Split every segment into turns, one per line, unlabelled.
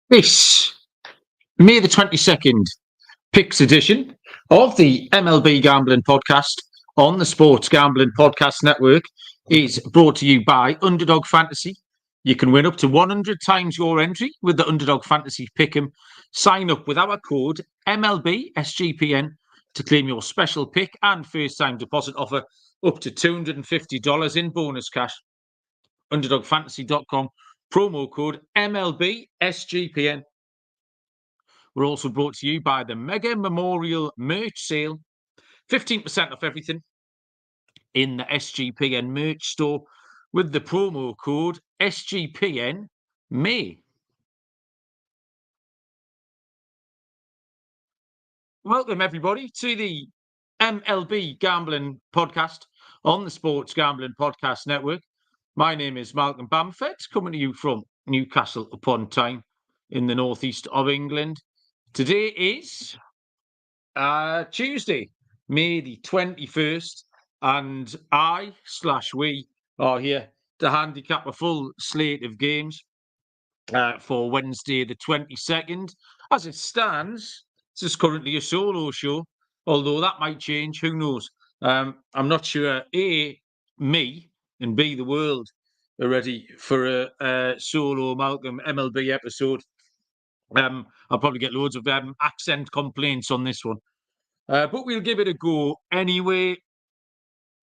This May the 22nd picks edition of the MLB Gambling Podcast on the Sports Gambling Podcast Network is brought to you by Underdog Fantasy. You can win up to 100 times your entry with the Underdog Fantasy Pick'em. Sign up with our code MLB SGPN to claim your special pick and first-time deposit offer up to $250 in bonus cash. UnderdogFantasy.com, promo code MLB SGPN. We're also brought to you by the Mega Memorial Merch Sale. 15% off everything in the SGPN merch store with the promo code SGPN May. Welcome, everybody, to the MLB Gambling Podcast on the Sports Gambling Podcast Network. My name is Malcolm Bamford, coming to you from Newcastle upon Tyne in the northeast of England. Today is Tuesday, May the 21st, and we are here to handicap a full slate of games for Wednesday the 22nd. As it stands, this is currently a solo show, although that might change, who knows. I'm not sure, A, me, and B, the world are ready for a solo Malcolm MLB episode. I'll probably get loads of accent complaints on this one. But we'll give it a go anyway.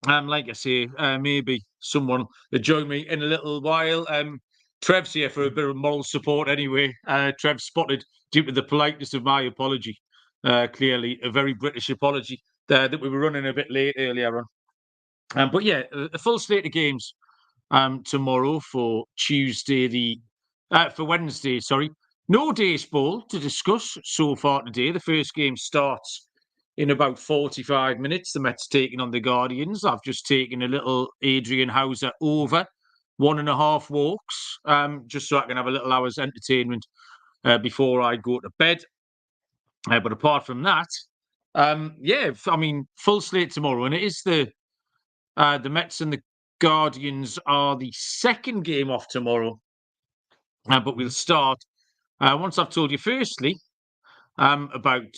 Like I say, maybe someone will join me in a little while. Trev's here for a bit of moral support anyway. Trev spotted, due to the politeness of my apology, clearly a very British apology, that we were running a bit late earlier on. But yeah, a full slate of games tomorrow for Wednesday, sorry. No baseball to discuss so far today. The first game starts in about 45 minutes. The Mets taking on the Guardians. I've just taken a little Adrian Hauser over 1.5 walks, just so I can have a little hour's entertainment before I go to bed. But apart from that, full slate tomorrow. And it is the Mets and the Guardians are the second game off tomorrow. But we'll start once I've told you firstly about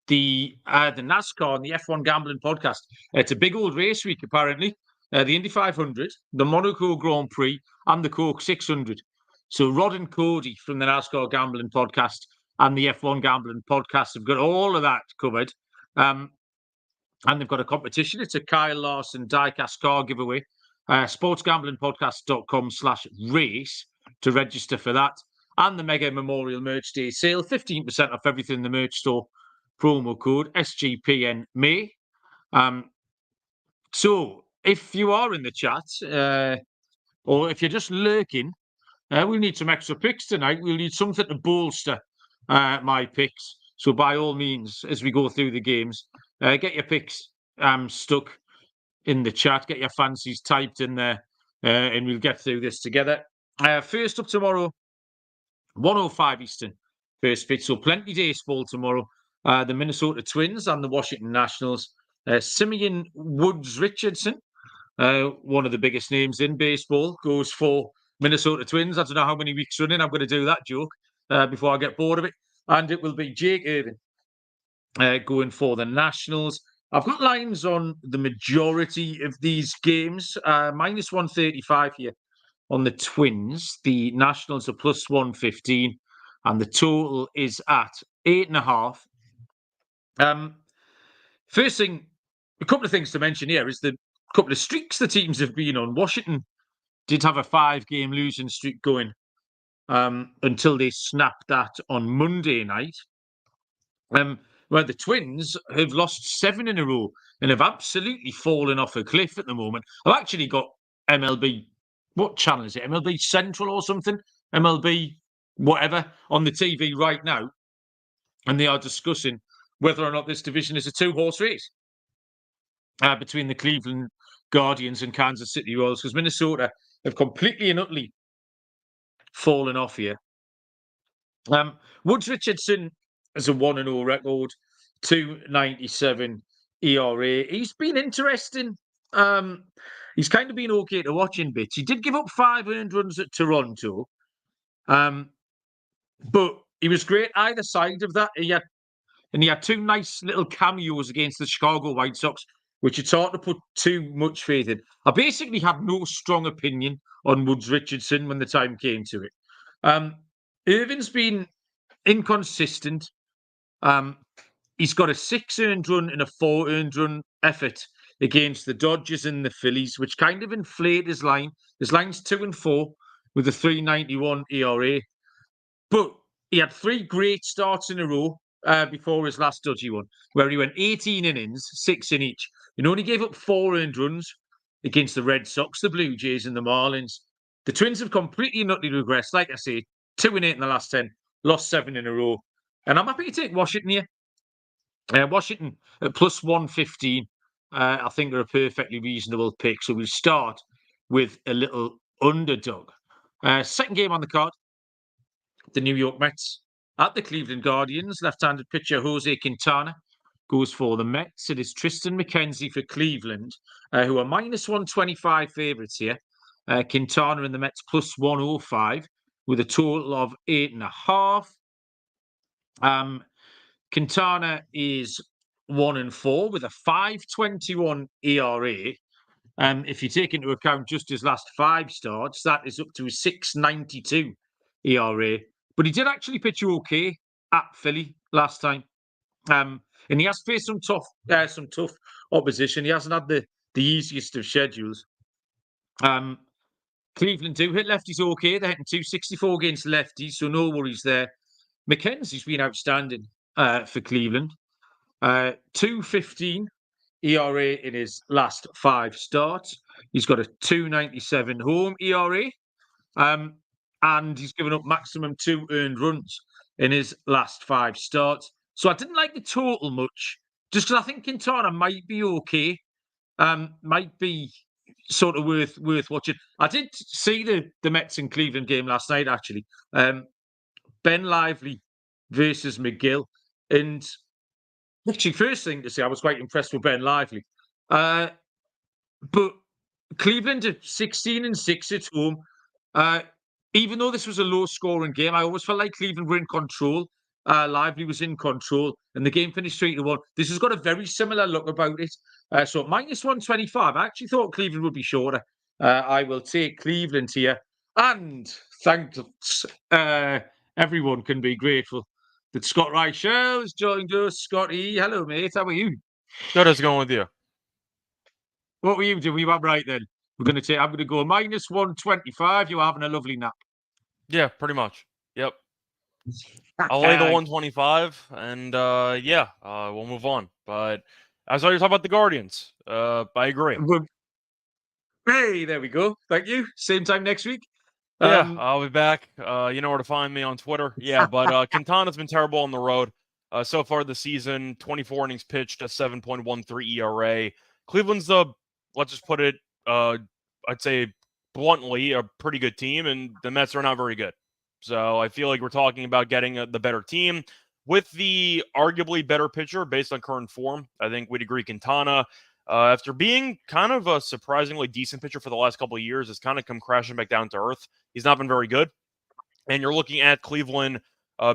the NASCAR and the F1 Gambling Podcast. It's a big old race week, apparently. The Indy 500, the Monaco Grand Prix, and the Coke 600. So Rod and Cody from the NASCAR Gambling Podcast and the F1 Gambling Podcast have got all of that covered. And they've got a competition. It's a Kyle Larson diecast car giveaway. sportsgamblingpodcast.com/race to register for that. And the Mega Memorial Merch Day sale, 15% off everything in the merch store. Promo code SGPN May. So if you are in the chat, or if you're just lurking, we'll need some extra picks tonight. We'll need something to bolster my picks. So by all means, as we go through the games, get your picks stuck in the chat, get your fancies typed in there, and we'll get through this together. First up tomorrow, 1:05 Eastern, first pitch. So plenty baseball tomorrow. The Minnesota Twins and the Washington Nationals. Simeon Woods Richardson, one of the biggest names in baseball, goes for Minnesota Twins. I don't know how many weeks running I'm going to do that joke before I get bored of it. And it will be Jake Irvin going for the Nationals. I've got lines on the majority of these games. Minus 135 here on the Twins. The Nationals are plus 115. And the total is at 8.5. First thing, a couple of things to mention here is the couple of streaks the teams have been on. Washington did have a 5-game losing streak going until they snapped that on Monday night. Where the Twins have lost 7 in a row and have absolutely fallen off a cliff at the moment. I've actually got MLB, what channel is it? MLB Central or something? MLB whatever on the TV right now. And they are discussing whether or not this division is a 2-horse race between the Cleveland Guardians and Kansas City Royals, because Minnesota have completely and utterly fallen off here. Woods Richardson has a 1-0 record, 2.97 ERA. He's been interesting. He's kind of been okay to watch in bits. He did give up 5 earned runs at Toronto. But he was great either side of that. He had two nice little cameos against the Chicago White Sox, which it's hard to put too much faith in. I basically had no strong opinion on Woods Richardson when the time came to it. Irvin's been inconsistent. He's got a 6 earned run and a 4 earned run effort against the Dodgers and the Phillies, which kind of inflate his line. His line's 2-4 with a 3.91 ERA. But he had 3 great starts in a row before his last dodgy one, where he went 18 innings, 6 in each, and only gave up 4 earned runs against the Red Sox, the Blue Jays, and the Marlins. The Twins have completely and utterly regressed. Like I say, 2-8 in the last 10, lost 7 in a row. And I'm happy to take Washington here. Washington at plus 115, I think are a perfectly reasonable pick. So we'll start with a little underdog. Second game on the card, the New York Mets at the Cleveland Guardians. Left-handed pitcher Jose Quintana goes for the Mets. It is Tristan McKenzie for Cleveland, who are minus 125 favourites here. Quintana and the Mets plus 105 with a total of 8.5. Quintana is 1-4 with a 5.21 ERA. If you take into account just his last 5 starts, that is up to a 6.92 ERA. But he did actually pitch okay at Philly last time. And he has faced some tough opposition. He hasn't had the easiest of schedules. Cleveland do hit lefties okay. They're hitting 264 against lefties, so no worries there. McKenzie's been outstanding for Cleveland. 2.15 ERA in his last 5 starts. He's got a 2.97 home ERA. And he's given up maximum 2 earned runs in his last 5 starts. So I didn't like the total much, just because I think Quintana might be okay. Might be sort of worth watching. I did see the Mets and Cleveland game last night, actually. Ben Lively versus McGill. And actually, first thing to say, I was quite impressed with Ben Lively. But Cleveland at 16-6 at home. Even though this was a low-scoring game, I always felt like Cleveland were in control. Lively was in control, and the game finished 3-1. This has got a very similar look about it. So minus 125. I actually thought Cleveland would be shorter. I will take Cleveland here. And thanks, everyone can be grateful that Scott Reichel has joined us. Scotty, hello, mate. How are you?
Good, how's it going with you?
What were you doing? We were right then. I'm going to go minus 125. You're having a lovely nap.
Yeah, pretty much. Yep. I'll lay the 125, and we'll move on. But I saw you talk about the Guardians. I agree.
Hey, there we go. Thank you. Same time next week.
Yeah, I'll be back. You know where to find me on Twitter. Yeah, but Quintana's been terrible on the road. So far this season, 24 innings pitched, a 7.13 ERA. Cleveland's let's just put it, I'd say bluntly, a pretty good team, and the Mets are not very good. So I feel like we're talking about getting the better team with the arguably better pitcher based on current form. I think we'd agree Quintana, after being kind of a surprisingly decent pitcher for the last couple of years, has kind of come crashing back down to earth. He's not been very good. And you're looking at Cleveland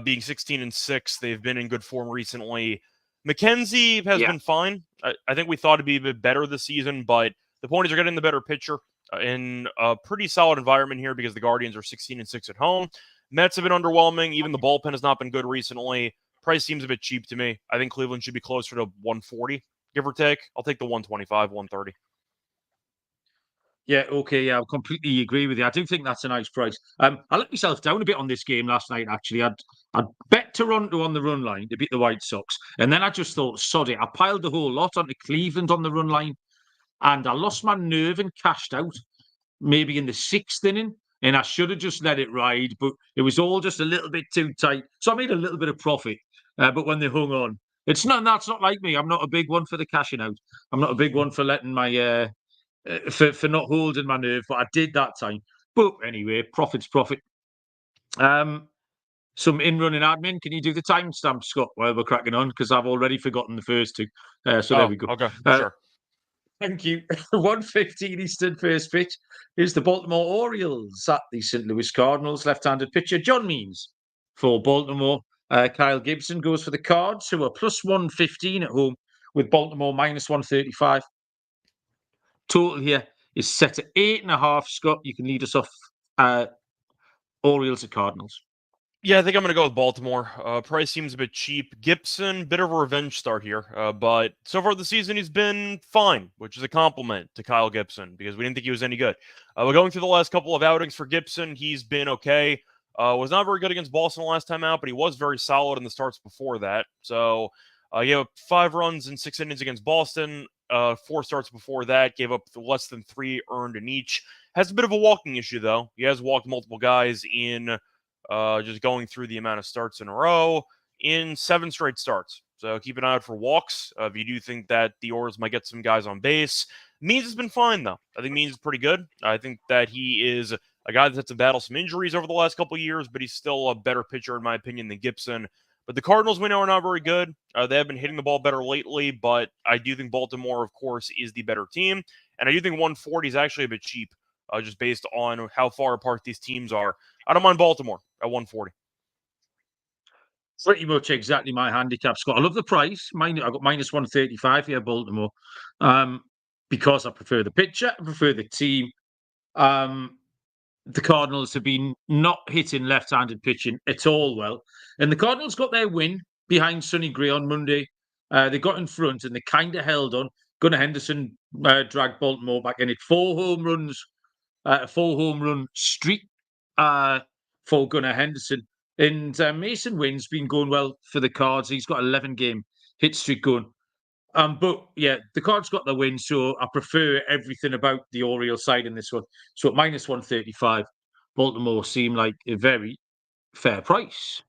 being 16-6. They've been in good form recently. McKenzie has been fine. I think we thought it'd be a bit better this season, but the point is you're getting the better pitcher in a pretty solid environment here because the Guardians are 16-6 at home. Mets have been underwhelming. Even the bullpen has not been good recently. Price seems a bit cheap to me. I think Cleveland should be closer to 140, give or take. I'll take the 125, 130.
Yeah, okay, yeah, I completely agree with you. I do think that's a nice price. I let myself down a bit on this game last night, actually. I'd bet Toronto on the run line to beat the White Sox. And then I just thought, sod it. I piled the whole lot onto Cleveland on the run line. And I lost my nerve and cashed out, maybe in the 6th inning. And I should have just let it ride, but it was all just a little bit too tight. So I made a little bit of profit. But when they hung on, that's not like me. I'm not a big one for the cashing out. I'm not a big one for letting my... for not holding my nerve, but I did that time. But anyway, profit's profit. Some in-running admin. Can you do the timestamp, Scott, while we're cracking on? Because I've already forgotten the first 2. There we go.
Okay, sure.
Thank you. 1:15 Eastern first pitch is the Baltimore Orioles at the St. Louis Cardinals. Left-handed pitcher John Means for Baltimore. Kyle Gibson goes for the Cards, who are plus 115 at home, with Baltimore minus 135. Total here is set at 8.5. Scott, you can lead us off. Orioles at Cardinals.
Yeah, I think I'm going to go with Baltimore. Price seems a bit cheap. Gibson, bit of a revenge start here, but so far this season he's been fine, which is a compliment to Kyle Gibson because we didn't think he was any good. We're going through the last couple of outings for Gibson. He's been okay. Was not very good against Boston last time out, but he was very solid in the starts before that. So he gave up 5 runs in 6 innings against Boston. 4 starts before that, gave up less than 3 earned in each. Has a bit of a walking issue, though. He has walked multiple guys in just going through the amount of starts in a row in 7 straight starts. So keep an eye out for walks. If you do think that the Orioles might get some guys on base. Means has been fine, though. I think Means is pretty good. I think that he is a guy that's had to battle some injuries over the last couple of years, but he's still a better pitcher, in my opinion, than Gibson. But the Cardinals, we know, are not very good. They have been hitting the ball better lately, but I do think Baltimore, of course, is the better team. And I do think 140 is actually a bit cheap, just based on how far apart these teams are. I don't mind Baltimore at 140.
Pretty much exactly my handicap, Scott. I love the price. I got minus 135 here, Baltimore, because I prefer the pitcher, I prefer the team. The Cardinals have been not hitting left-handed pitching at all well. And the Cardinals got their win behind Sonny Gray on Monday. They got in front and they kind of held on. Gunnar Henderson dragged Baltimore back in it. 4 home runs, a 4 home run streak for Gunnar Henderson. And Mason Wynn's been going well for the Cards. He's got 11-game hit streak going. But yeah, the Cards got the win, so I prefer everything about the Orioles side in this one. So at minus 135, Baltimore seem like a very fair price.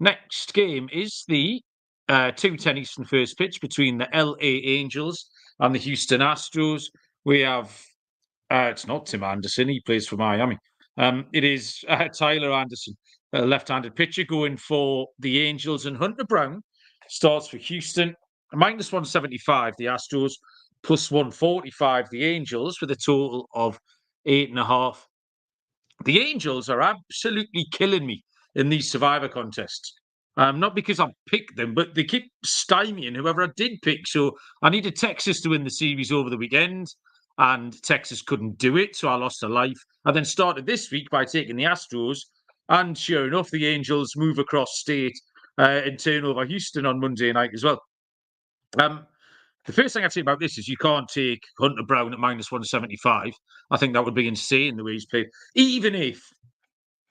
Next game is the 2:10 Eastern first pitch between the LA Angels and the Houston Astros. We have it's not Tim Anderson, he plays for Miami. It is Tyler Anderson, a left-handed pitcher, going for the Angels, and Hunter Brown starts for Houston. Minus 175, the Astros, plus 145, the Angels, with a total of 8.5. The Angels are absolutely killing me in these Survivor contests. Not because I've picked them, but they keep stymieing whoever I did pick. So I needed Texas to win the series over the weekend, and Texas couldn't do it, so I lost a life. I then started this week by taking the Astros, and sure enough, the Angels move across state and turn over Houston on Monday night as well. The first thing I'd say about this is you can't take Hunter Brown at minus 175. I think that would be insane the way he's played, even if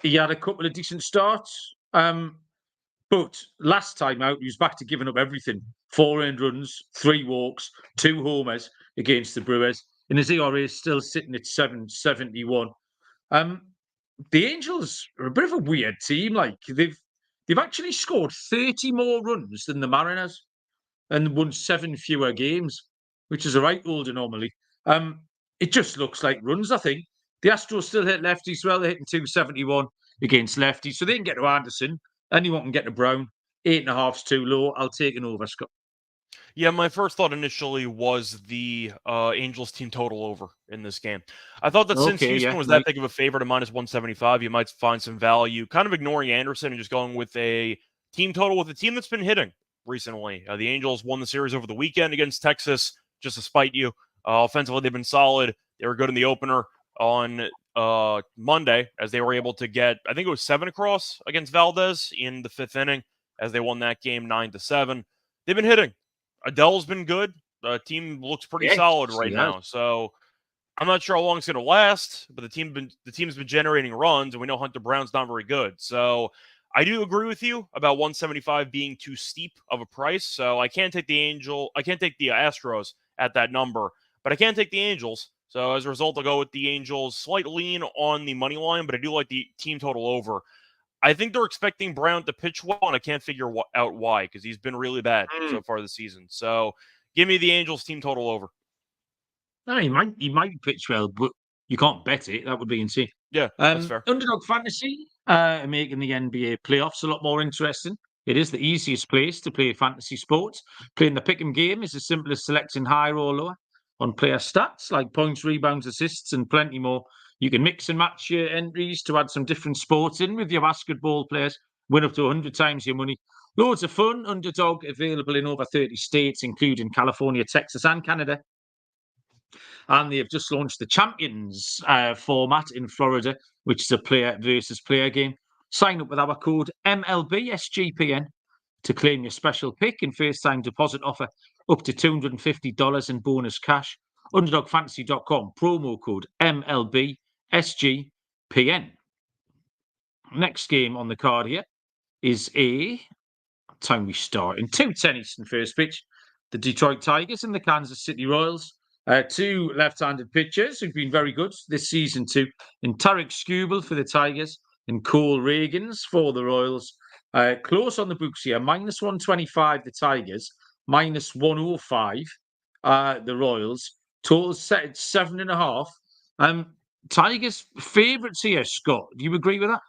he had a couple of decent starts. But last time out, he was back to giving up everything. 4 earned runs, 3 walks, 2 homers against the Brewers. And his ERA is still sitting at 7.71. The Angels are a bit of a weird team. Like they've actually scored 30 more runs than the Mariners and won 7 fewer games, which is a right old anomaly. It just looks like runs, I think. The Astros still hit lefties well. They're hitting 271 against lefties. So they can get to Anderson. Anyone can get to Brown. 8.5's too low. I'll take an over, Scott.
Yeah, my first thought initially was the Angels team total over in this game. I thought that since Houston was that big of a favorite at minus 175, you might find some value, kind of ignoring Anderson and just going with a team total with a team that's been hitting recently. The Angels won the series over the weekend against Texas, just to spite you. Offensively, they've been solid. They were good in the opener on Monday, as they were able to get, I think it was 7 across against Valdez in the 5th inning, as they won that game 9-7. They've been hitting. Adele's been good. The team looks pretty solid right now. So I'm not sure how long it's going to last, but the team's been generating runs, and we know Hunter Brown's not very good. So I do agree with you about 175 being too steep of a price. So I can't take the Astros at that number, but I can take the Angels. So as a result, I'll go with the Angels. Slight lean on the money line, but I do like the team total over. I think they're expecting Brown to pitch well, and I can't figure out why, because he's been really bad so far this season. So give me the Angels team total over.
No, he might pitch well, but you can't bet it. That would be insane.
Yeah, that's fair.
Underdog Fantasy making the NBA playoffs a lot more interesting. It is the easiest place to play fantasy sports. Playing the pick'em game is as simple as selecting higher or lower on player stats like points, rebounds, assists, and plenty more. You can mix and match your entries to add some different sports in with your basketball players. Win up to 100 times your money. Loads of fun. Underdog available in over 30 states, including California, Texas, and Canada. And they've just launched the Champions format in Florida, which is a player versus player game. Sign up with our code MLB SGPN to claim your special pick and first-time deposit offer up to $250 in bonus cash. UnderdogFantasy.com, promo code MLB SGPN. Next game on the card here is time we start in 2:10 Eastern first pitch. The Detroit Tigers and the Kansas City Royals. Two left-handed pitchers who've been very good this season too. In Tariq Skubal for the Tigers and Cole Ragans for the Royals. Close on the books here. -125 the Tigers, -105 the Royals. Total set at 7.5. Tigers favourites here, Scott. Do you agree with that?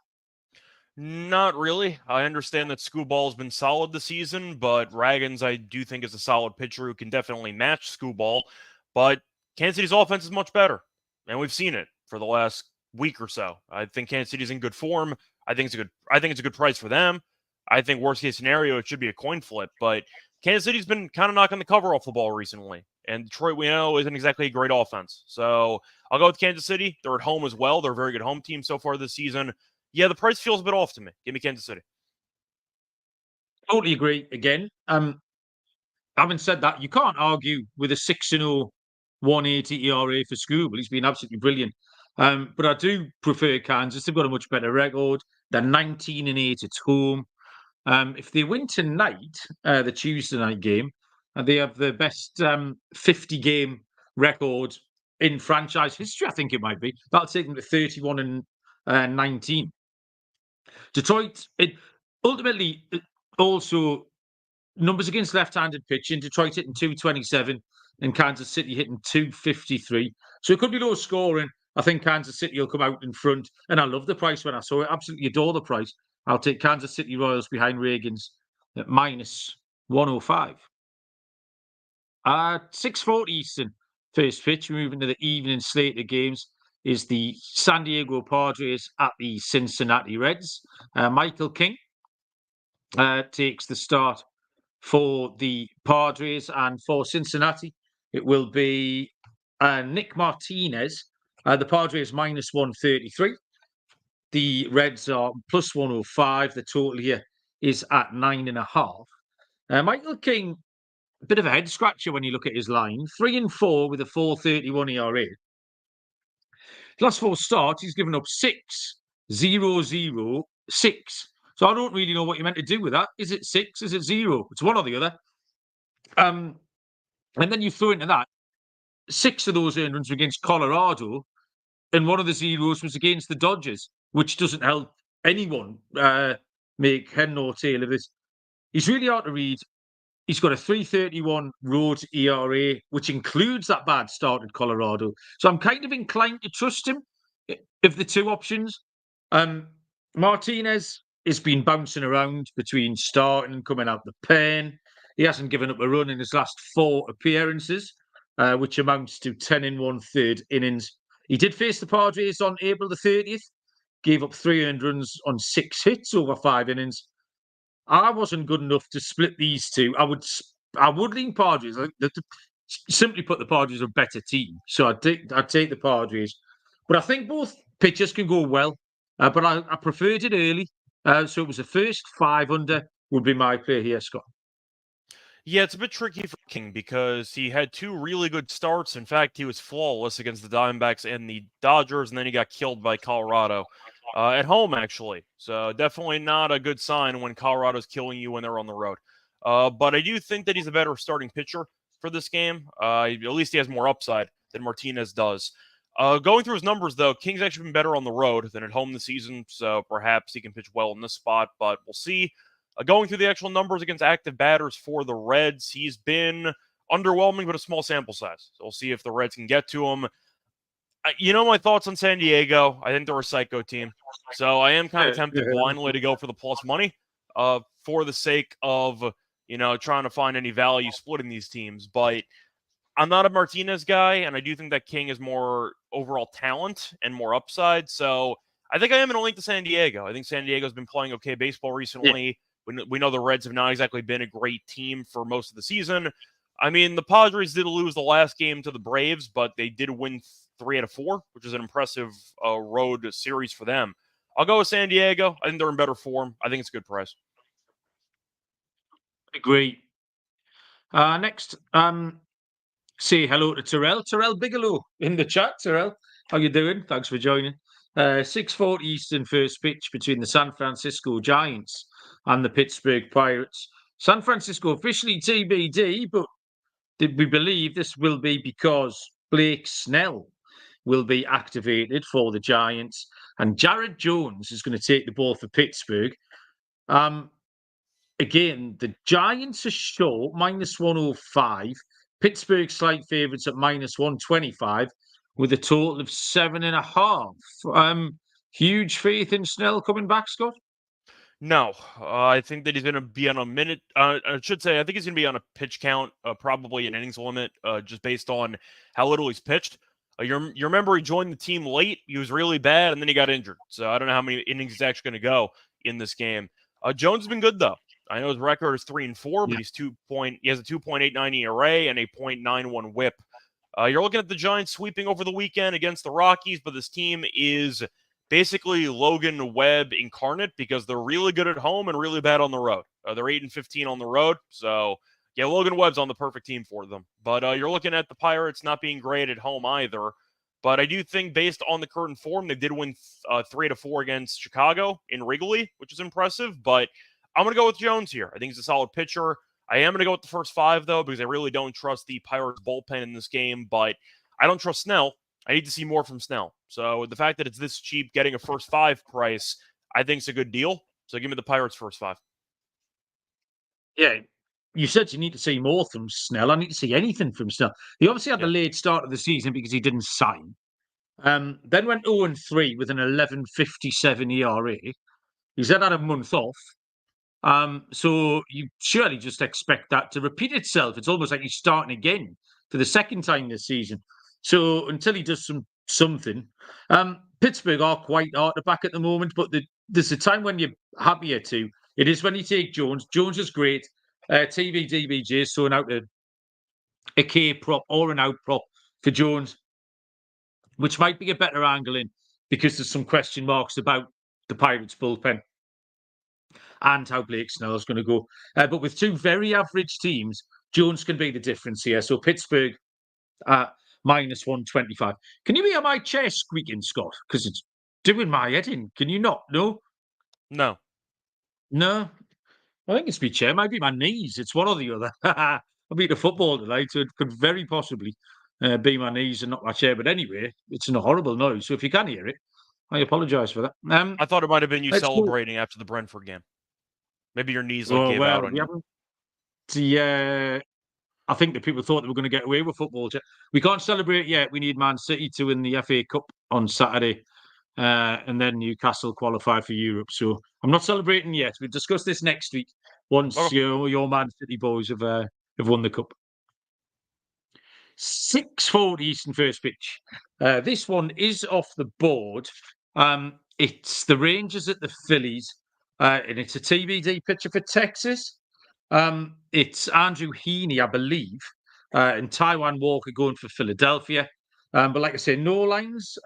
Not really. I understand that Skubal has been solid this season, but Ragans I do think is a solid pitcher who can definitely match Skubal. But Kansas City's offense is much better, and we've seen it for the last week or so. I think Kansas City's in good form. I think it's a good price for them. I think worst case scenario it should be a coin flip, but Kansas City's been kind of knocking the cover off the ball recently, and Detroit we know isn't exactly a great offense. So I'll go with Kansas City. They're at home as well. They're a very good home team so far this season. Yeah, the price feels a bit off to me. Give me Kansas City.
Totally agree. Again, having said that, you can't argue with a 6-0, 180 ERA for Skubal. He's been absolutely brilliant. But I do prefer Kansas. They've got a much better record. They're 19-8 at home. If they win tonight, the Tuesday night game, they have the best 50-game record in franchise history, I think it might be. That'll take them to 31-19. Detroit, ultimately, also numbers against left-handed pitching. Detroit hitting 227 and Kansas City hitting 253. So it could be low scoring. I think Kansas City will come out in front. And I love the price when I saw it. Absolutely adore the price. I'll take Kansas City Royals behind Ragans at -105. 6:40 Eastern first pitch. Moving to the evening slate of games is the San Diego Padres at the Cincinnati Reds. Michael King takes the start for the Padres, and for Cincinnati, it will be Nick Martinez. The Padres -133. The Reds are +105. The total here is at 9.5. Michael King, a bit of a head scratcher when you look at his line. 3-4 with a 4.31 ERA. Last four starts, he's given up 6, 0, 0, 6. So I don't really know what you're meant to do with that. Is it 6? Is it 0? It's one or the other. And then you throw into that 6 of those earned runs were against Colorado, and one of the zeros was against the Dodgers, which doesn't help anyone make head nor tail of this. He's really hard to read. He's got a 3.31 road ERA, which includes that bad start at Colorado. So I'm kind of inclined to trust him of the two options. Martinez has been bouncing around between starting and coming out the pen. He hasn't given up a run in his last 4 appearances, which amounts to 10 1/3 innings. He did face the Padres on April the 30th, gave up 3 earned runs on 6 hits over 5 innings. I wasn't good enough to split these two. I would lean Padres. Simply put, the Padres are a better team, so I'd take the Padres. But I think both pitchers can go well. But I preferred it early, so it was the first 5 under would be my play here, Scott.
Yeah, it's a bit tricky for King because he had 2 really good starts. In fact, he was flawless against the Diamondbacks and the Dodgers, and then he got killed by Colorado at home, actually. So definitely not a good sign when Colorado's killing you when they're on the road. But I do think that he's a better starting pitcher for this game. At least he has more upside than Martinez does. Going through his numbers, though, King's actually been better on the road than at home this season, so perhaps he can pitch well in this spot, but we'll see. Going through the actual numbers against active batters for the Reds, he's been underwhelming, but a small sample size. So we'll see if the Reds can get to him. You know my thoughts on San Diego. I think they're a psycho team. So I am kind of tempted blindly to go for the plus money for the sake of, trying to find any value splitting these teams. But I'm not a Martinez guy, and I do think that King is more overall talent and more upside. So I think I am going to link to San Diego. I think San Diego's been playing okay baseball recently. We know the Reds have not exactly been a great team for most of the season. I mean, the Padres did lose the last game to the Braves, but they did win 3 out of 4, which is an impressive road series for them. I'll go with San Diego. I think they're in better form. I think it's a good price.
Agree. Next, say hello to Terrell Bigelow in the chat. Terrell, how you doing? Thanks for joining. 6:40 Eastern first pitch between the San Francisco Giants and the Pittsburgh Pirates. San Francisco officially TBD, but did we believe this will be because Blake Snell will be activated for the Giants and Jared Jones is going to take the ball for Pittsburgh. Again, the Giants are short, -105. Pittsburgh slight favourites at -125 with a total of 7.5. Huge faith in Snell coming back, Scott?
No, I think that he's going to be on a minute. I should say, I think he's going to be on a pitch count, probably an innings limit, just based on how little he's pitched. You remember he joined the team late. He was really bad, and then he got injured. So I don't know how many innings he's actually going to go in this game. Jones has been good though. I know his record is 3-4, but he has a 2.89 ERA and a .91 WHIP. You're looking at the Giants sweeping over the weekend against the Rockies, but this team is basically Logan Webb incarnate because they're really good at home and really bad on the road. They're 8-15 on the road, so yeah, Logan Webb's on the perfect team for them. But you're looking at the Pirates not being great at home either. But I do think based on the current form, they did win 3-4 against Chicago in Wrigley, which is impressive. But I'm going to go with Jones here. I think he's a solid pitcher. I am going to go with the first 5, though, because I really don't trust the Pirates bullpen in this game. But I don't trust Snell. I need to see more from Snell. So the fact that it's this cheap, getting a first 5 price, I think is a good deal. So give me the Pirates first 5.
Yeah, you said you need to see more from Snell. I need to see anything from Snell. He obviously had the late start of the season because he didn't sign. Then went 0-3 with an 11.57 ERA. He's then had a month off. So you surely just expect that to repeat itself. It's almost like he's starting again for the second time this season. So until he does something, Pittsburgh are quite hard to back at the moment. But there's a time when you're happier to. It is when you take Jones. Jones is great. TV DBJ is throwing out a K prop or an out prop for Jones, which might be a better angle in because there's some question marks about the Pirates bullpen and how Blake Snell is going to go. But with 2 very average teams, Jones can be the difference here. So Pittsburgh -125. Can you hear my chair squeaking, Scott? Because it's doing my head in. Can you not? No?
No.
No? I think it's my chair. Might be my knees. It's one or the other. I beat the football tonight, so it could very possibly be my knees and not my chair. But anyway, it's a horrible noise. So if you can hear it, I apologise for that.
I thought it might have been you
let's go.
celebrating after the Brentford game. Maybe your knees
Oh,
gave out on
we
you.
haven't. I think that people thought they were going to get away with football. We can't celebrate yet. We need Man City to win the FA Cup on Saturday, and then Newcastle qualify for Europe. So I'm not celebrating yet. We'll discuss this next week once your Man City boys have won the cup. 6:40 Eastern first pitch. This one is off the board. It's the Rangers at the Phillies, and it's a TBD pitcher for Texas. It's Andrew Heaney, I believe, and Taiwan Walker going for Philadelphia. But like I say, no lines.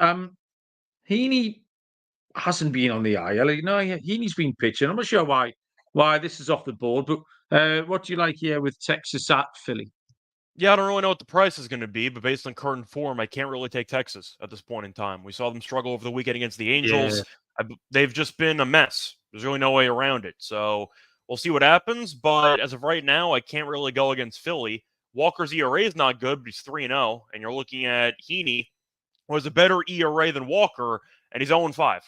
Heaney hasn't been on the IL. Heaney's been pitching. I'm not sure why this is off the board. But what do you like here with Texas at Philly?
Yeah, I don't really know what the price is going to be, but based on current form, I can't really take Texas at this point in time. We saw them struggle over the weekend against the Angels. They've just been a mess. There's really no way around it. So we'll see what happens. But as of right now, I can't really go against Philly. Walker's ERA is not good, but he's 3-0. And you're looking at Heaney, who has a better ERA than Walker, and he's 0-5.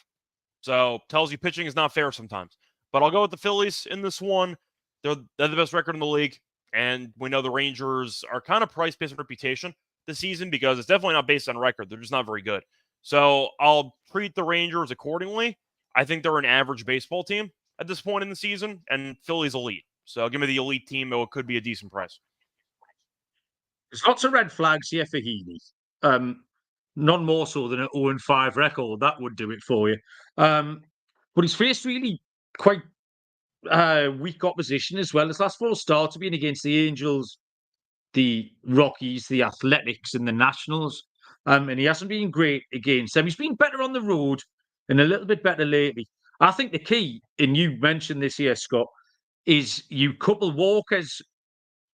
So tells you pitching is not fair sometimes. But I'll go with the Phillies in this one. They're the best record in the league. And we know the Rangers are kind of priced based on reputation this season because it's definitely not based on record. They're just not very good. So I'll treat the Rangers accordingly. I think they're an average baseball team at this point in the season, and Philly's elite. So give me the elite team, though it could be a decent price.
There's lots of red flags here for Heaney. None more so than an 0-5 record. That would do it for you. But he's faced really quite weak opposition as well. His last 4 starts have been against the Angels, the Rockies, the Athletics, and the Nationals. And he hasn't been great against them. He's been better on the road and a little bit better lately. I think the key, and you mentioned this here, Scott, is you couple Walker's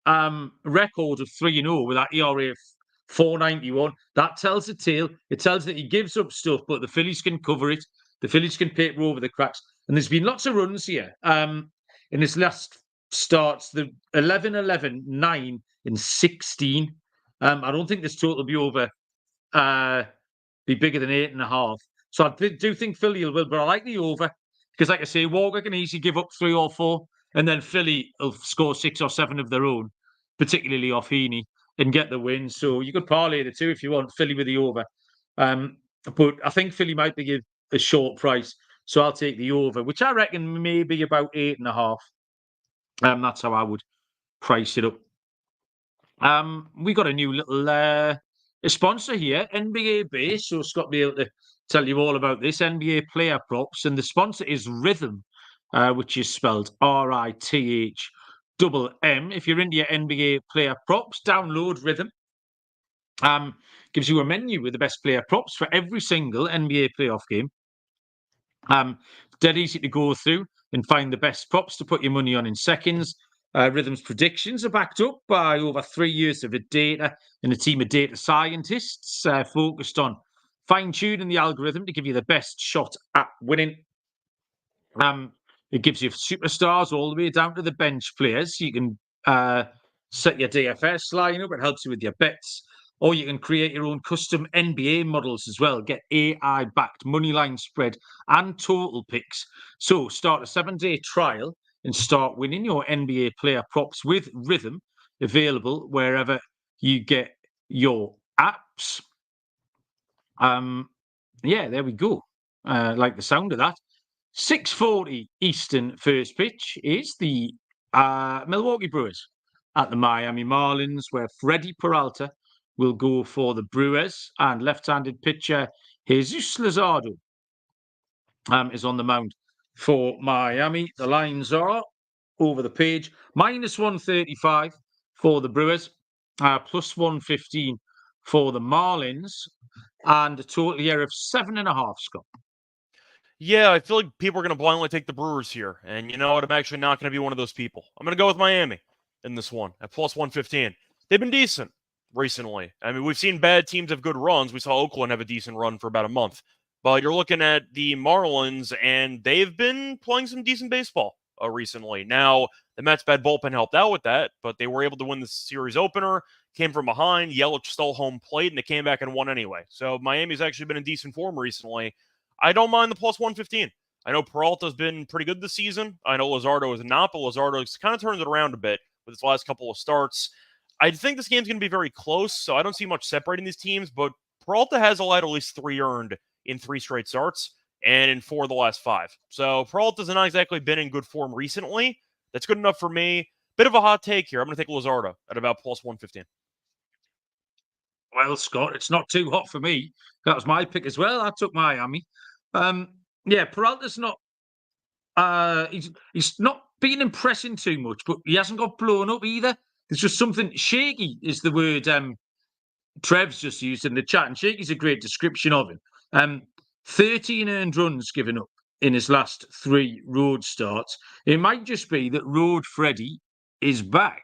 record of 3-0 with that ERA of 4.91. That tells the tale. It tells that he gives up stuff, but the Phillies can cover it. The Phillies can paper over the cracks. And there's been lots of runs here. In his last starts, the 11, 11, 9, and 16. I don't think this total will be over, be bigger than 8.5. So I do think Philly will, but I like the over because, like I say, Walker can easily give up 3 or 4, and then Philly will score 6 or 7 of their own, particularly off Heaney, and get the win. So you could parlay the two if you want, Philly with the over. But I think Philly might be a short price, so I'll take the over, which I reckon may be about 8.5. That's how I would price it up. We got a new little a sponsor here, NBA Base. So Scott will be able to tell you all about this NBA player props, and the sponsor is Rhythm, which is spelled RITHMM. If you're into your NBA player props, download Rhythm. Gives you a menu with the best player props for every single NBA playoff game. Dead easy to go through and find the best props to put your money on in seconds. Rhythm's predictions are backed up by over 3 years of data and a team of data scientists focused on fine-tuning the algorithm to give you the best shot at winning. It gives you superstars all the way down to the bench players. You can set your DFS lineup. It helps you with your bets. Or you can create your own custom NBA models as well. Get AI-backed moneyline spread and total picks. So start a 7-day trial and start winning your NBA player props with Rhythm, available wherever you get your apps. Yeah, there we go. Like the sound of that. 6:40 Eastern first pitch is the Milwaukee Brewers at the Miami Marlins, where Freddie Peralta will go for the Brewers, and left-handed pitcher Jesus Luzardo is on the mound for Miami. The lines are over the page. -135 for the Brewers, +115 for the Marlins, and a total here of 7.5, Scott.
Yeah, I feel like people are going to blindly take the Brewers here. And you know what? I'm actually not going to be one of those people. I'm going to go with Miami in this one at +115. They've been decent recently. I mean, we've seen bad teams have good runs. We saw Oakland have a decent run for about a month. But you're looking at the Marlins, and they've been playing some decent baseball recently. Now, the Mets' bad bullpen helped out with that, but they were able to win the series opener, came from behind, Yelich stole home plate, and they came back and won anyway. So Miami's actually been in decent form recently. I don't mind the +115. I know Peralta's been pretty good this season. I know Luzardo is not, but Luzardo kind of turns it around a bit with his last couple of starts. I think this game's going to be very close, so I don't see much separating these teams, but Peralta has allowed at least 3 earned in 3 straight starts and in 4 of the last 5. So Peralta's not exactly been in good form recently. That's good enough for me. Bit of a hot take here. I'm going to take Luzardo at about +115.
Well, Scott, it's not too hot for me. That was my pick as well. I took Miami. Yeah, Peralta's not. He's not been impressing too much, but he hasn't got blown up either. There's just something shaky is the word Trev's just used in the chat, and shaky's a great description of him. 13 earned runs given up in his last 3 road starts. It might just be that Road Freddie is back.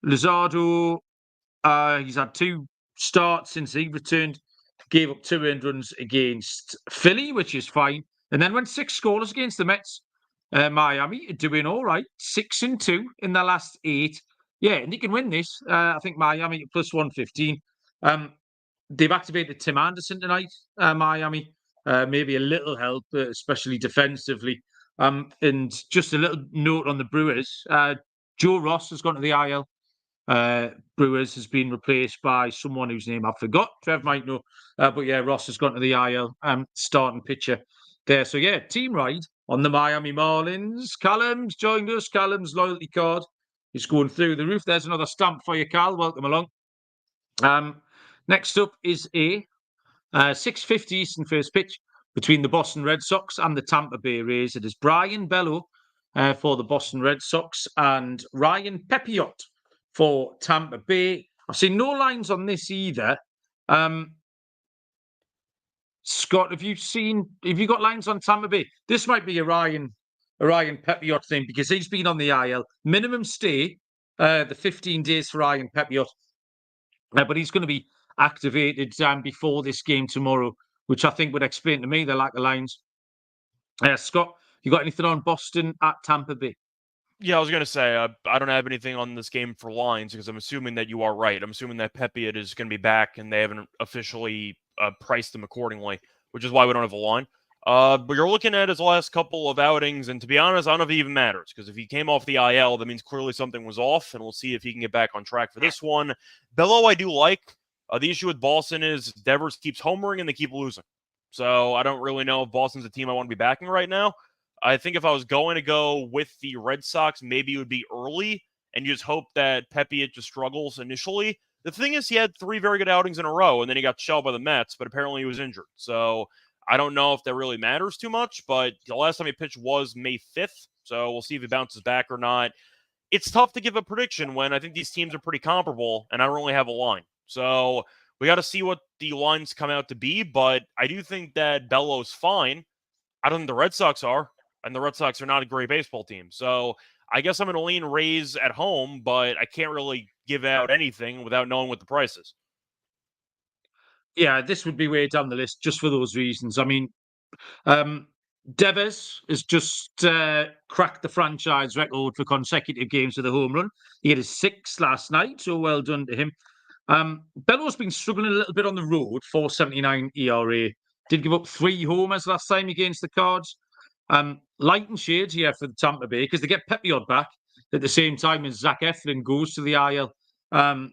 Luzardo, he's had 2 starts since he returned, gave up 2 earned runs against Philly, which is fine, and then went 6 scoreless against the Mets. Miami are doing all right, 6-2 in their last 8. Yeah, and they can win this. I think Miami +115. They've activated Tim Anderson tonight, Miami. Maybe a little help, especially defensively. And just a little note on the Brewers. Joe Ross has gone to the IL. Brewers has been replaced by someone whose name I forgot. Trev might know. But yeah, Ross has gone to the IL, starting pitcher there. So yeah, team ride on the Miami Marlins. Callum's joined us. Callum's loyalty card is going through the roof. There's another stamp for you, Carl. Welcome along. Next up is a 6:50 Eastern first pitch between the Boston Red Sox and the Tampa Bay Rays. It is Brian Bello for the Boston Red Sox and Ryan Pepiot for Tampa Bay. I've seen no lines on this either. Scott, have you got lines on Tampa Bay? This might be a Ryan Pepiot thing because he's been on the IL. Minimum stay, the 15 days for Ryan Pepiot. But he's going to be activated before this game tomorrow, which I think would explain to me the lack of lines. Scott, you got anything on Boston at Tampa Bay?
Yeah, I was going to say, I don't have anything on this game for lines because I'm assuming that you are right. I'm assuming that Pepiot is going to be back and they haven't officially priced him accordingly, which is why we don't have a line. But you're looking at his last couple of outings, and to be honest, I don't know if it even matters because if he came off the IL, that means clearly something was off, and we'll see if he can get back on track for this one. Bello, I do like. The issue with Boston is Devers keeps homering and they keep losing. So I don't really know if Boston's a team I want to be backing right now. I think if I was going to go with the Red Sox, maybe it would be early and you just hope that Pepiot just struggles initially. The thing is, he had 3 very good outings in a row, and then he got shelled by the Mets, but apparently he was injured. So I don't know if that really matters too much, but the last time he pitched was May 5th, so we'll see if he bounces back or not. It's tough to give a prediction when I think these teams are pretty comparable, and I don't really have a line. So we got to see what the lines come out to be, but I do think that Bello's fine. I don't think the Red Sox are, and the Red Sox are not a great baseball team. So I guess I'm going to lean Rays at home, but I can't really give out anything without knowing what the price is.
Yeah, this would be way down the list just for those reasons. I mean, Devers has just cracked the franchise record for consecutive games with a home run. He had his 6th last night, so well done to him. Bello's been struggling a little bit on the road, 4.79 ERA. Did give up 3 homers last time against the Cards. Light and shades here for the Tampa Bay because they get Pepiot back at the same time as Zach Eflin goes to the IL.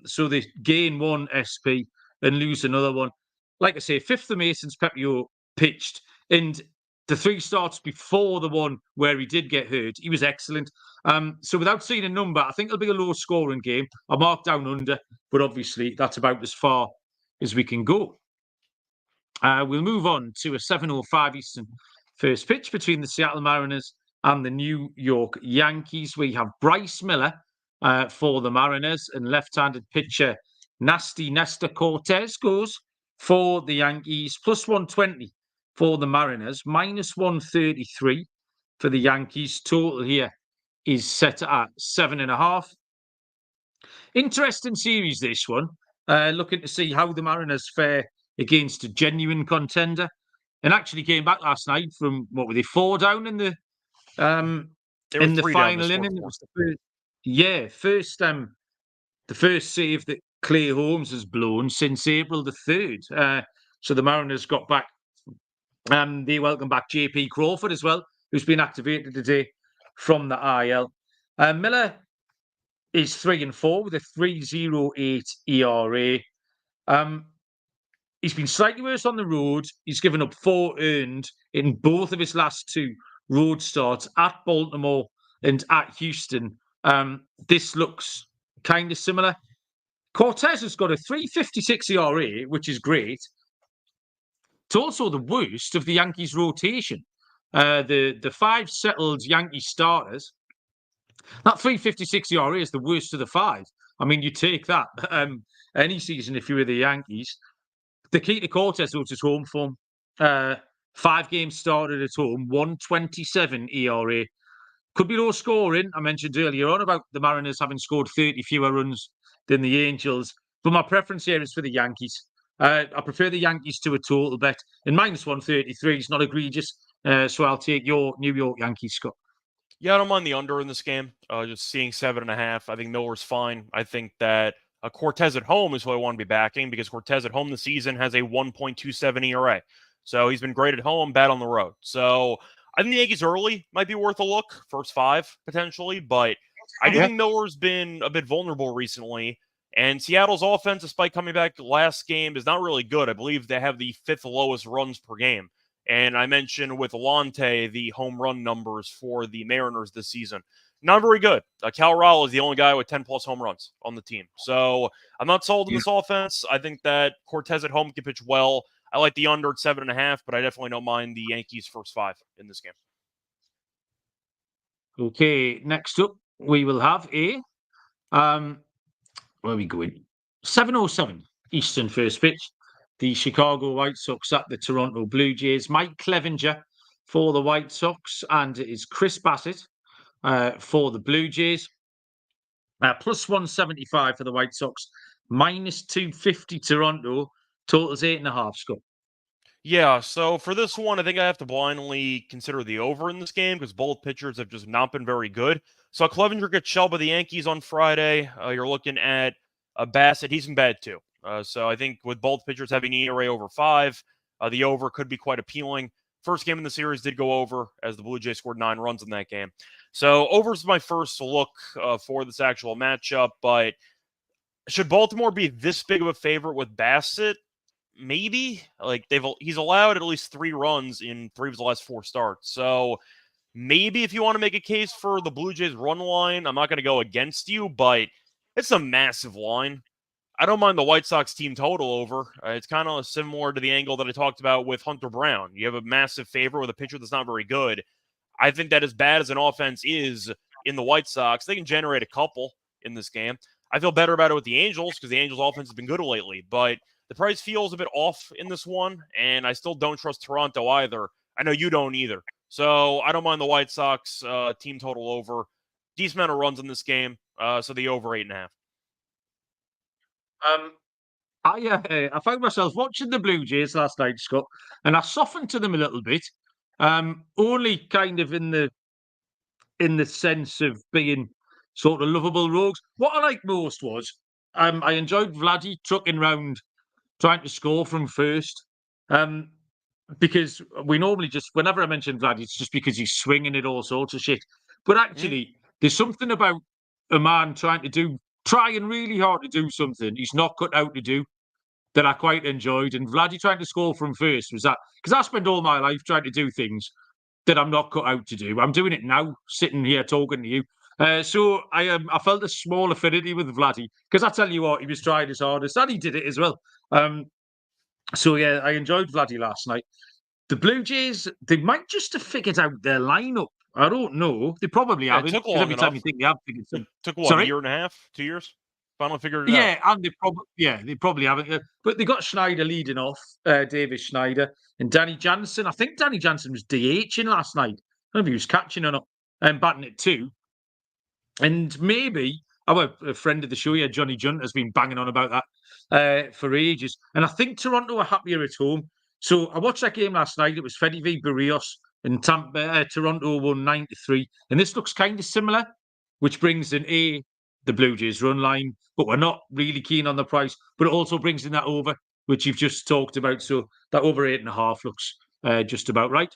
So they gain 1 SP and lose another one. Like I say, 5th of May since Pepiot pitched, and the 3 starts before the one where he did get hurt, he was excellent. So without seeing a number, I think it'll be a low-scoring game. I marked down under, but obviously that's about as far as we can go. We'll move on to a 7:05 Eastern first pitch between the Seattle Mariners and the New York Yankees. We have Bryce Miller for the Mariners and left-handed pitcher Nasty Nestor Cortes goes for the Yankees. Plus 120 for the Mariners, minus 133 for the Yankees. Total here is set at 7.5. Interesting series, this one. Looking to see how the Mariners fare against a genuine contender, and actually came back last night from what were they 4 down in the final inning. It was the first save that Clay Holmes has blown since April the 3rd. So the Mariners got back. They welcome back JP Crawford as well, who's been activated today from the IL. Miller is 3-4 with a 3.08 ERA. He's been slightly worse on the road. He's given up 4 earned in both of his last 2 road starts at Baltimore and at Houston. This looks kind of similar. Cortes has got a 3.56 ERA, which is great. It's also the worst of the Yankees rotation. The 5 settled Yankee starters, that 3.56 ERA is the worst of the 5. I mean, you take that any season if you were the Yankees. The key to Cortes was his home form. 5 games started at home, 1.27 ERA. Could be low scoring. I mentioned earlier on about the Mariners having scored 30 fewer runs than the Angels. But my preference here is for the Yankees. I prefer the Yankees to a total bet. And minus 133 is not egregious. So I'll take your New York Yankees, Scott.
Yeah, I don't mind the under in this game. Just seeing 7.5. I think Miller's fine. I think that Cortes at home is who I want to be backing because Cortes at home this season has a 1.27 ERA. So he's been great at home, bad on the road. So I think the Yankees early might be worth a look. First 5, potentially. But I do think Miller's been a bit vulnerable recently. And Seattle's offense, despite coming back last game, is not really good. I believe they have the 5th lowest runs per game. And I mentioned with Alante the home run numbers for the Mariners this season. not very good. Cal Raleigh is the only guy with 10-plus home runs on the team. So I'm not sold in this offense. I think that Cortes at home can pitch well. I like the under at 7.5, but I definitely don't mind the Yankees' first 5 in this game.
Okay, next up, we will have where are we going? 7:07 Eastern first pitch. The Chicago White Sox at the Toronto Blue Jays. Mike Clevenger for the White Sox, and it is Chris Bassett for the Blue Jays. Plus 175 for the White Sox, minus 250 Toronto. Totals 8.5, Scott.
Yeah, so for this one, I think I have to blindly consider the over in this game because both pitchers have just not been very good. So Clevenger gets shelled by the Yankees on Friday. You're looking at Bassett. He's been bad too. So I think with both pitchers having ERA over 5, the over could be quite appealing. First game in the series did go over as the Blue Jays scored 9 runs in that game. So over is my first look for this actual matchup. But should Baltimore be this big of a favorite with Bassett? Maybe. Like he's allowed at least 3 runs in 3 of his last 4 starts. So maybe if you want to make a case for the Blue Jays run line, I'm not going to go against you, but it's a massive line. I don't mind the White Sox team total over. It's kind of similar to the angle that I talked about with Hunter Brown. You have a massive favorite with a pitcher that's not very good. I think that as bad as an offense is in the White Sox, they can generate a couple in this game. I feel better about it with the Angels because the Angels' offense has been good lately, but the price feels a bit off in this one, and I still don't trust Toronto either. I know you don't either. So I don't mind the White Sox team total over. Decent amount of runs in this game, so the over 8.5.
I found myself watching the Blue Jays last night, Scott, and I softened to them a little bit. Only kind of in the sense of being sort of lovable rogues. What I liked most was I enjoyed Vladdy trucking round trying to score from first. Because we normally just, whenever I mention Vladdy, it's just because he's swinging at all sorts of shit. But actually, there's something about a man trying really hard to do something he's not cut out to do that I quite enjoyed. And Vladdy trying to score from first was that, because I spend all my life trying to do things that I'm not cut out to do. I'm doing it now, sitting here talking to you. So I felt a small affinity with Vladdy, because I tell you what, he was trying his hardest and he did it as well. So yeah, I enjoyed Vladdy last night. The Blue Jays, they might just have figured out their lineup. I don't know. They probably haven't.
It took
'Cause
long
every time
enough.
you think they have figured
It
something.
took what,
Sorry?
a year and a half, 2 years? Finally figured it out.
Yeah, and they probably haven't. But they got Schneider leading off, David Schneider and Danny Jansen. I think Danny Jansen was DHing last night. I don't know if he was catching or not, and batting it too. And maybe our friend of the show here, Johnny Junt, has been banging on about that for ages. And I think Toronto are happier at home. So I watched that game last night. It was Fedde v Barrios, and Toronto won 9-3. And this looks kind of similar, which brings in the Blue Jays run line, but we're not really keen on the price. But it also brings in that over, which you've just talked about. So that over 8.5 looks just about right.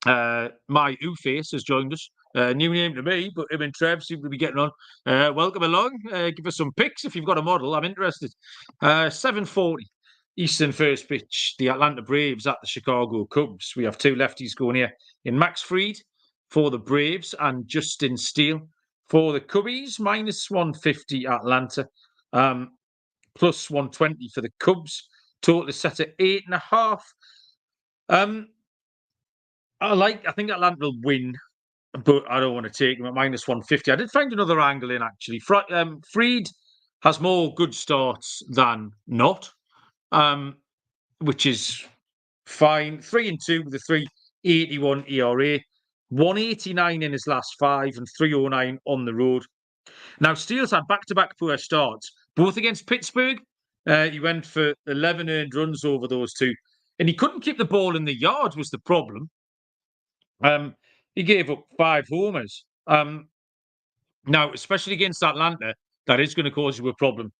My Face has joined us. New name to me, but him and Trev seem to be getting on. Welcome along. Give us some picks if you've got a model. I'm interested. 7:40 Eastern first pitch. The Atlanta Braves at the Chicago Cubs. We have 2 lefties going here in Max Fried for the Braves and Justin Steele for the Cubbies. Minus 150 Atlanta. Plus 120 for the Cubs. Total is set at 8.5. I think Atlanta will win, but I don't want to take them at minus 150. I did find another angle in, actually. Fried has more good starts than not, which is fine. 3-2 with a 3.81 ERA, 189 in his last 5 and 309 on the road. Now, Steele's had back-to-back poor starts, both against Pittsburgh. He went for 11 earned runs over those 2, and he couldn't keep the ball in the yard was the problem. He gave up 5 homers. Now, especially against Atlanta, that is going to cause you a problem.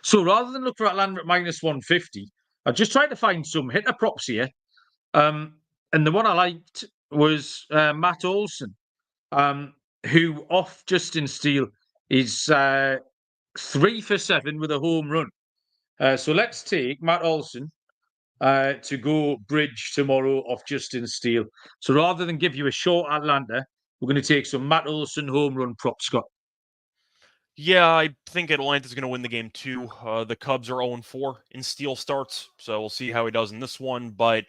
So rather than look for Atlanta at minus 150, I just tried to find some hitter props here. And the one I liked was Matt Olson, who off Justin Steele is 3 for 7 with a home run. So let's take Matt Olson to go bridge tomorrow off Justin Steele. So rather than give you a short Atlanta, we're going to take some Matt Olson home run prop, Scott.
Yeah, I think Atlanta's going to win the game too. The Cubs are 0-4 in steal starts, so we'll see how he does in this one. But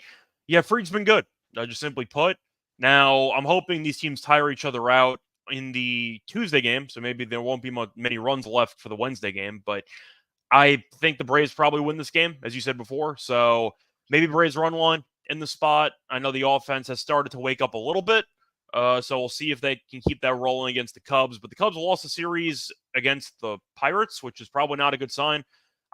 yeah, Fried's been good, just simply put. Now, I'm hoping these teams tire each other out in the Tuesday game, so maybe there won't be many runs left for the Wednesday game. But I think the Braves probably win this game, as you said before. So maybe Braves run line in the spot. I know the offense has started to wake up a little bit. So we'll see if they can keep that rolling against the Cubs. But the Cubs lost the series against the Pirates, which is probably not a good sign.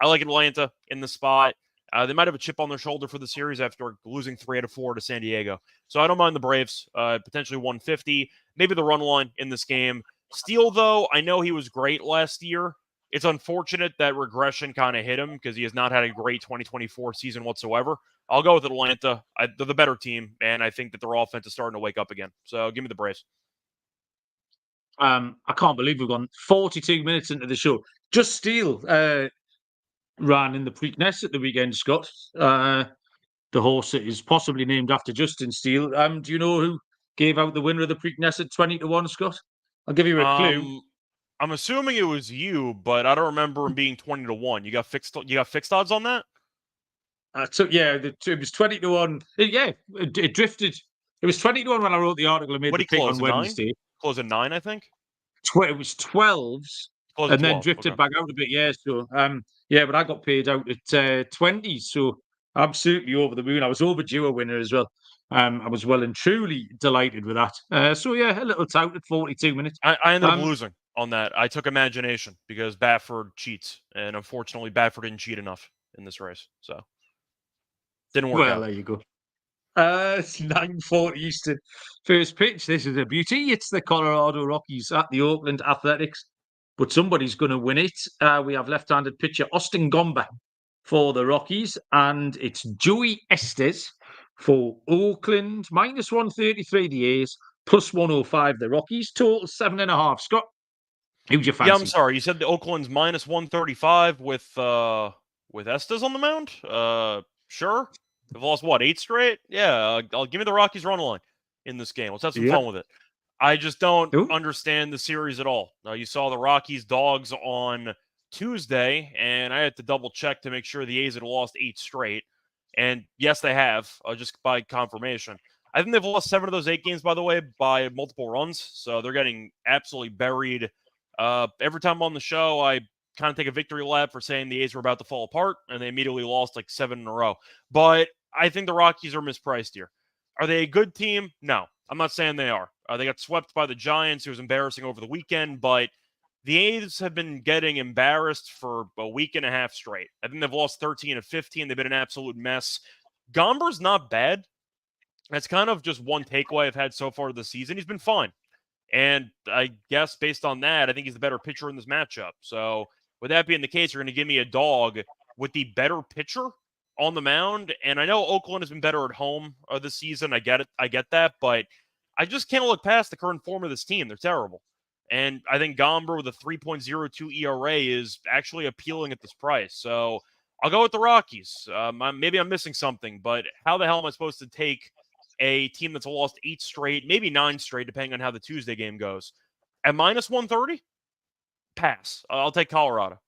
I like Atlanta in the spot. They might have a chip on their shoulder for the series after losing 3 out of 4 to San Diego. So I don't mind the Braves, potentially 150. Maybe the run line in this game. Steele, though, I know he was great last year. It's unfortunate that regression kind of hit him because he has not had a great 2024 season whatsoever. I'll go with Atlanta. They're the better team, and I think that their offense is starting to wake up again. So give me the Braves.
I can't believe we've gone 42 minutes into the show. Just Steele ran in the Preakness at the weekend, Scott. The horse that is possibly named after Justin Steele. Do you know who gave out the winner of the Preakness at 20-1, Scott? I'll give you a clue.
I'm assuming it was you, but I don't remember him being 20-1. You got fixed odds on that?
It was 20-1. It drifted. It was 20-1 when I wrote the article and made the pick on Wednesday.
Close at 9, I think.
It was 12s, and then drifted back out a bit. Yeah, so but I got paid out at 20, so absolutely over the moon. I was overdue a winner as well. I was well and truly delighted with that. A little tout at 42 minutes.
I ended up losing on that. I took imagination because Bamford cheats, and unfortunately, Bamford didn't cheat enough in this race, so didn't work out.
Well, there you go. It's 9:40 Eastern. First pitch. This is a beauty. It's the Colorado Rockies at the Oakland Athletics, but somebody's going to win it. We have left-handed pitcher Austin Gomber for the Rockies, and it's Joey Estes for Oakland. -133 the A's, +105 the Rockies. Total 7.5. Scott, who'd you fancy?
Yeah, I'm sorry. You said the Oakland's -135 with Estes on the mound. Sure. They've lost, 8 straight? Yeah, I'll give me the Rockies run line in this game. Let's have some fun with it. I just don't understand the series at all. You saw the Rockies dogs on Tuesday, and I had to double check to make sure the A's had lost 8 straight. And yes, they have, just by confirmation. I think they've lost 7 of those 8 games, by the way, by multiple runs. So they're getting absolutely buried. Every time I'm on the show, I kind of take a victory lap for saying the A's were about to fall apart, and they immediately lost 7 in a row. But I think the Rockies are mispriced here. Are they a good team? No, I'm not saying they are. They got swept by the Giants. It was embarrassing over the weekend, but the A's have been getting embarrassed for a week and a half straight. I think they've lost 13 of 15. They've been an absolute mess. Gomber's not bad. That's kind of just one takeaway I've had so far this season. He's been fine. And I guess based on that, I think he's the better pitcher in this matchup. So with that being the case, you're going to give me a dog with the better pitcher on the mound. And I know Oakland has been better at home this season. I get it. I get that. But I just can't look past the current form of this team. They're terrible. And I think Gomber with a 3.02 ERA is actually appealing at this price. So I'll go with the Rockies. Maybe I'm missing something, but how the hell am I supposed to take a team that's lost 8 straight, maybe 9 straight, depending on how the Tuesday game goes, at -130? Pass. I'll take Colorado.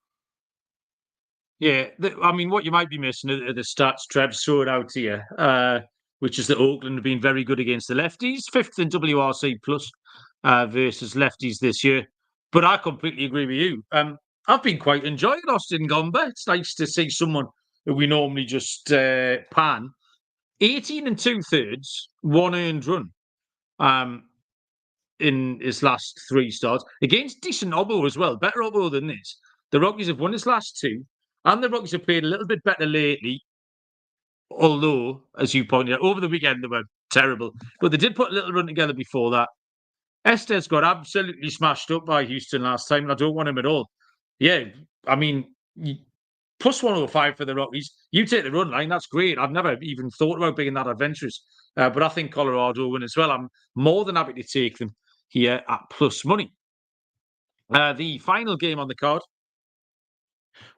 Yeah, what you might be missing are the stats Trev's thrown out here, which is that Oakland have been very good against the lefties, 5th in WRC plus versus lefties this year. But I completely agree with you. I've been quite enjoying Austin Gomber. It's nice to see someone who we normally just pan. 18 2/3, 1 earned run in his last 3 starts against decent Obo as well. Better Obo than this. The Rockies have won his last 2. And the Rockies have played a little bit better lately, although, as you pointed out, over the weekend they were terrible. But they did put a little run together before that. Estes got absolutely smashed up by Houston last time, and I don't want him at all. Yeah, +105 for the Rockies. You take the run line, that's great. I've never even thought about being that adventurous. But I think Colorado win as well. I'm more than happy to take them here at plus money. The final game on the card,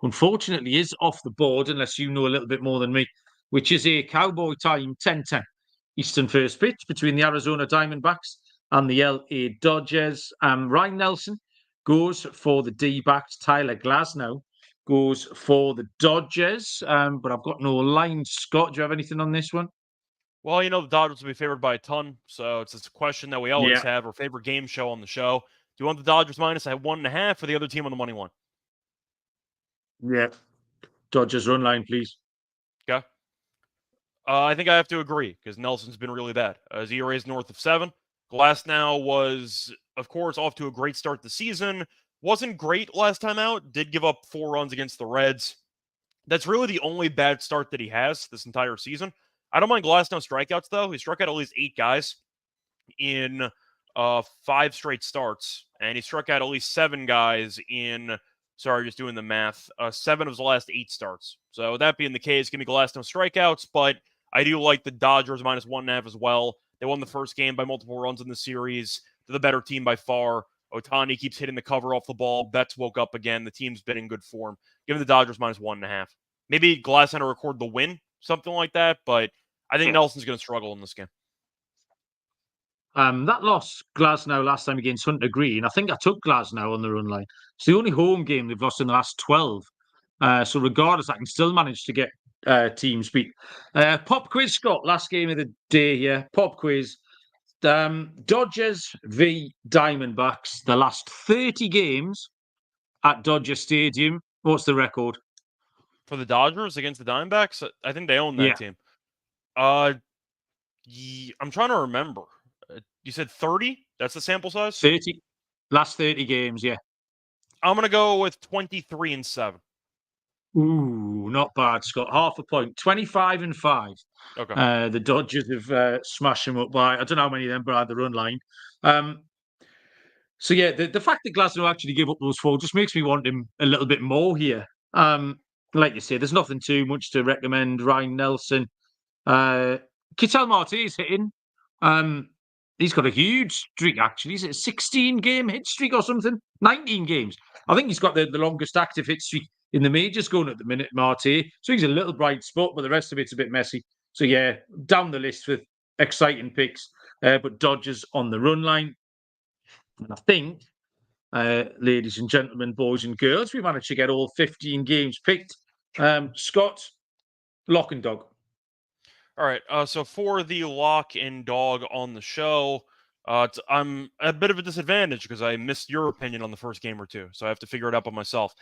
unfortunately, is off the board unless you know a little bit more than me, which is a Cowboy time 10:10 Eastern first pitch between the Arizona Diamondbacks and the LA Dodgers. Ryan Nelson goes for the D-backs. Tyler Glasnow goes for the Dodgers. But I've got no line. Scott, do you have anything on this one?
Well, the Dodgers will be favored by a ton, so it's a question that we always have, our favorite game show on the show. Do you want the Dodgers minus at 1.5 or the other team on the money line?
Yeah. Dodgers run line, please.
Okay. I think I have to agree because Nelson's been really bad. His ERA is north of 7. Glasnow was, of course, off to a great start the season. Wasn't great last time out. Did give up 4 runs against the Reds. That's really the only bad start that he has this entire season. I don't mind Glasnow strikeouts, though. He struck out at least 8 guys in 5 straight starts, and he struck out at least 7 guys in, just doing the math, 7 of his last 8 starts. So that being the case, give me Glasnow strikeouts, but I do like the Dodgers minus 1.5 as well. They won the first game by multiple runs in the series. They're the better team by far. Ohtani keeps hitting the cover off the ball. Betts woke up again. The team's been in good form. Give me the Dodgers minus 1.5. Maybe Glasnow record the win, something like that, but I think Nelson's going to struggle in this game.
That lost Glasnow last time against Hunter Green. I think I took Glasnow on the run line. It's the only home game they've lost in the last 12. So regardless, I can still manage to get teams beat. Pop quiz, Scott. Last game of the day here. Pop quiz. Dodgers v Diamondbacks. The last 30 games at Dodger Stadium. What's the record?
For the Dodgers against the Diamondbacks? I think they own that team. I'm trying to remember. You said 30? That's the sample size?
30. Last 30 games, yeah.
I'm going to go with 23-7.
Ooh, not bad, Scott. Half a point. 25-5.
Okay.
The Dodgers have smashed them up by, I don't know how many of them, but the run line. So, yeah, the fact that Glasnow actually gave up those 4 just makes me want him a little bit more here. Like you say, there's nothing too much to recommend. Ryan Nelson. Ketel Marte's hitting. He's got a huge streak, actually. Is it a 16-game hit streak or something? 19 games. I think he's got the longest active hit streak in the majors going at the minute, Marte. So he's a little bright spot, but the rest of it's a bit messy. So, yeah, down the list with exciting picks. But Dodgers on the run line. And I think, ladies and gentlemen, boys and girls, we managed to get all 15 games picked. Scott, lock and dog.
All right. So for the lock and dog on the show, I'm at a bit of a disadvantage because I missed your opinion on the first game or two. So I have to figure it out by myself.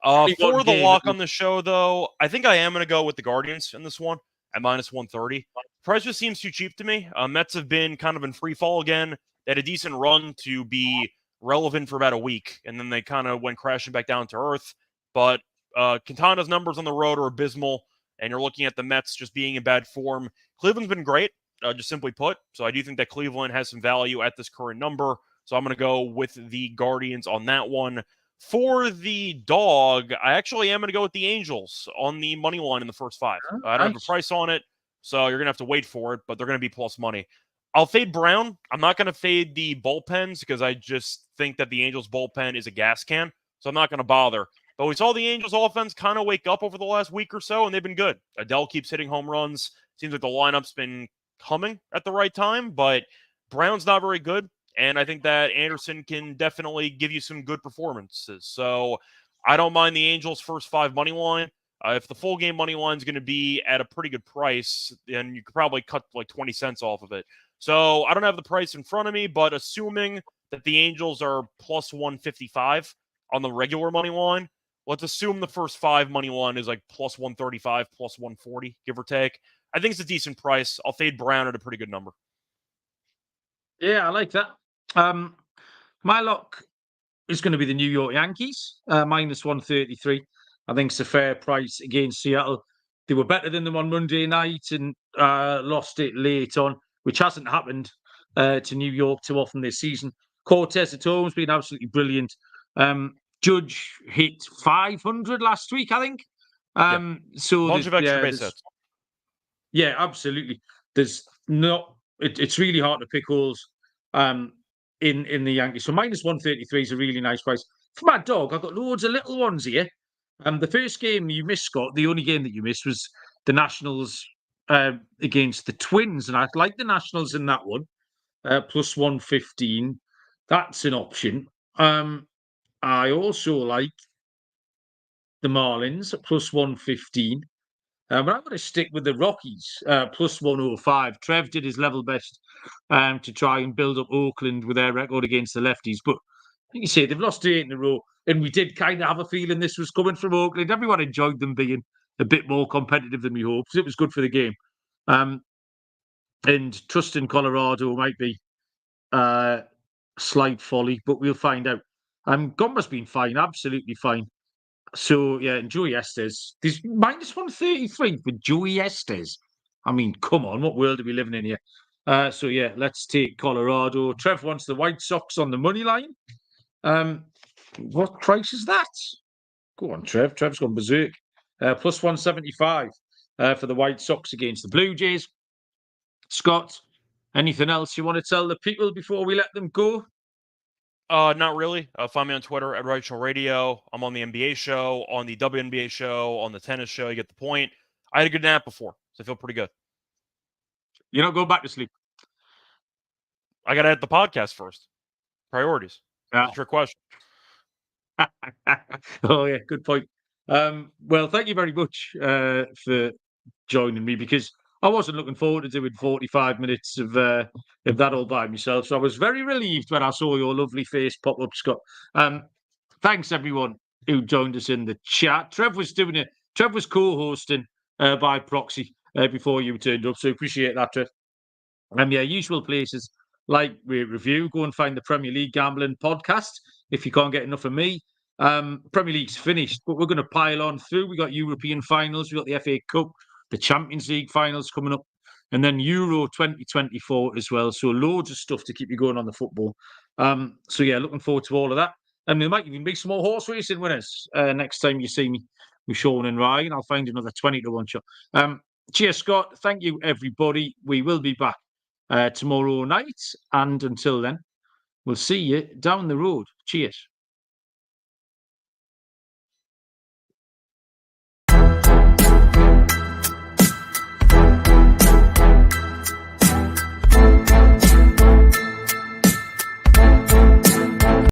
For the lock on the show, though, I think I am going to go with the Guardians in this one at minus 130. Price just seems too cheap to me. Mets have been kind of in free fall again. They had a decent run to be relevant for about a week, and then they kind of went crashing back down to earth. But Quintana's numbers on the road are abysmal, and you're looking at the Mets just being in bad form. Cleveland's been great, just simply put. So I do think that Cleveland has some value at this current number. So I'm going to go with the Guardians on that one. For the dog, I actually am going to go with the Angels on the money line in the first 5. I don't have a price on it, so you're going to have to wait for it, but they're going to be plus money. I'll fade Brown. I'm not going to fade the bullpens because I just think that the Angels bullpen is a gas can, so I'm not going to bother. But we saw the Angels offense kind of wake up over the last week or so, and they've been good. Adele keeps hitting home runs. Seems like the lineup's been coming at the right time, but Brown's not very good. And I think that Anderson can definitely give you some good performances. So I don't mind the Angels' first 5 money line. If the full game money line is going to be at a pretty good price, then you could probably cut like 20 cents off of it. So I don't have the price in front of me, but assuming that the Angels are plus 155 on the regular money line, let's assume the first 5 money line is like plus 135, plus 140, give or take. I think it's a decent price. I'll fade Brown at a pretty good number.
Yeah, I like that. My lock is going to be the New York Yankees, minus 133. I think it's a fair price against Seattle. They were better than them on Monday night and lost it late on, which hasn't happened to New York too often this season. Cortes at home has been absolutely brilliant. Judge hit 500 last week, I think. So
bunch of extra base hits.
Yeah, absolutely. There's not. It's really hard to pick holes in the Yankees. So minus 133 is a really nice price. For my dog, I've got loads of little ones here. The first game you missed, Scott, the only game that you missed was the Nationals against the Twins, and I like the Nationals in that one. plus 115. That's an option. I also like the Marlins plus 115. But I'm going to stick with the Rockies plus 105. Trev did his level best to try and build up Oakland with their record against the lefties. But like you say, they've lost 8 in a row. And we did kind of have a feeling this was coming from Oakland. Everyone enjoyed them being a bit more competitive than we hoped. It was good for the game. And trusting Colorado might be slight folly, but we'll find out. Gomba's been fine, absolutely fine. So, yeah, and Joey Estes. There's minus 133 for Joey Estes. I mean, come on, what world are we living in here? So, yeah, let's take Colorado. Trev wants the White Sox on the money line. What price is that? Go on, Trev. Trev's gone berserk. Plus 175 for the White Sox against the Blue Jays. Scott, anything else you want to tell the people before we let them go?
Not really. Find me on Twitter at Reichel Radio. I'm on the NBA show, on the WNBA show, on the tennis show. You get the point. I had a good nap before, so I feel pretty good.
You're not going back to sleep.
I got to hit the podcast first. Priorities.
Yeah.
That's a trick question.
Oh, yeah, good point. Well, thank you very much for joining me, because I wasn't looking forward to doing 45 minutes of that all by myself. So I was very relieved when I saw your lovely face pop up, Scott. Thanks, everyone who joined us in the chat. Trev was co-hosting by proxy before you turned up, so appreciate that, Trev. Yeah, usual places like Rate Review. Go and find the Premier League Gambling podcast if you can't get enough of me. Premier League's finished, but we're going to pile on through. We got European finals, we got the FA Cup, the Champions League finals coming up, and then Euro 2024 as well. So loads of stuff to keep you going on the football. So yeah, looking forward to all of that. And there might even be some more horse racing winners next time you see me with Sean and Ryan. I'll find another 20-1 shot. Cheers, Scott. Thank you, everybody. We will be back tomorrow night. And until then, we'll see you down the road. Cheers.